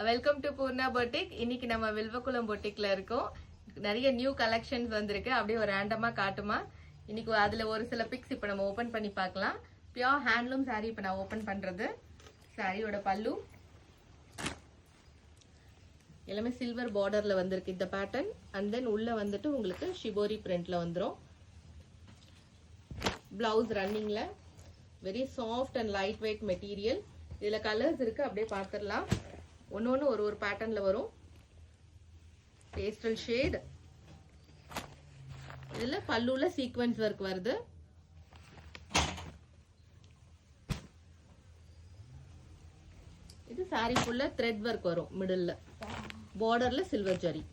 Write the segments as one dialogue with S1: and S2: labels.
S1: Welcome to Poorna boutique. இன்னைக்கு நம்ம வில்வக்குளம் பொட்டிக்ல இருக்கோம். நிறைய நியூ கலெக்ஷன்ஸ் வந்திருக்கு. அப்படியே ஒரு ரேண்டமா காட்டுமா. இன்னைக்கு அதுல ஒரு சில பிக்ஸ் இப்ப நம்ம ஓபன் பண்ணி பார்க்கலாம். பியூர் ஹேண்ட்லூம் saree இப்ப நான் ஓபன் பண்றது. சாரியோட பல்லு எல்லாமே சில்வர் பார்டர்ல வந்திருக்கு இந்த பேட்டர்ன். அண்ட் தென் உள்ள வந்துட்டு உங்களுக்கு ஷிபோரி பிரிண்ட்ல வந்துரும். பிளவுஸ் ரன்னிங்ல very soft and light weight material. இதுல கலர்ஸ் இருக்கு, அப்படியே பார்த்துடலாம். ஒன்னொன்னு ஒரு ஒரு பேட்டர்ன்ல வரும். பேஸ்டல் ஷேட், இதுல பல்லுல சீக்வென்ஸ் ஒர்க் வருது. இது சாரி ஃபுல்லா த்ரெட் ஒர்க் வரும். மிடில்ல பார்டர்ல சில்வர் ஜரி.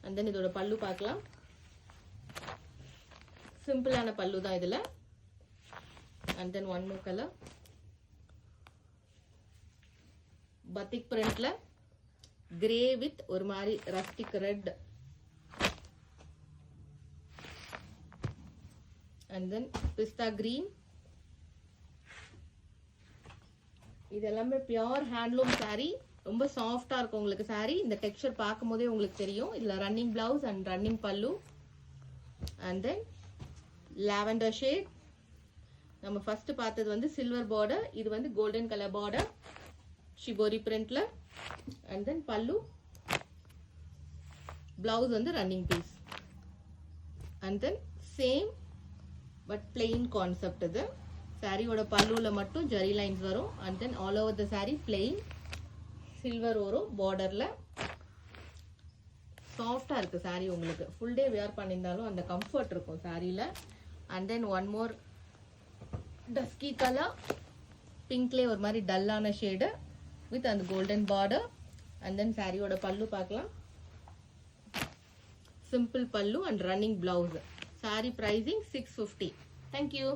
S1: அண்ட் தென் இதோட பல்லு பார்க்கலாம். சிம்பிளான பல்லு தான் இதுல. And then one more colour batik பிரிண்ட்ல கிரே வித் ஒரு மாதிரி rustic red. And then pista green. இது எல்லாமே பியூர் ஹேண்ட்லூம் saree. ரொம்ப சாஃப்டா இருக்கும் உங்களுக்கு saree. இந்த டெக்ஸ்சர் பார்க்கும் போதே உங்களுக்கு தெரியும். இதுல running blouse and running pallu. And then lavender shade. நம்ம ஃபர்ஸ்ட் பார்த்தது வந்து சில்வர் பார்டர், இது வந்து கோல்டன் கலர் பார்டர் ஷிபோரி பிரிண்ட்ல. அண்ட் தென் பல்லு, பிளவுஸ் வந்து running piece. And then same but plain concept. இது சாரியோட பல்லுல மட்டும் ஜரி லைன்ஸ் வரும். And then all over the sari plain silver வரும் பார்டர்ல. சாஃப்டா இருக்கு சாரி. உங்களுக்கு ஃபுல் டே வேர் பண்ணியிருந்தாலும் அந்த கம்ஃபர்ட் இருக்கும் சாரியில. And then one more dusky colour, பிங்க்லேயே ஒரு மாதிரி டல்லான ஷேடு வித் அந்த கோல்டன் பார்டர். அண்ட் தென் சாரியோட பல்லு பார்க்கலாம். Simple pallu and running blouse. Sari pricing 650. Thank you.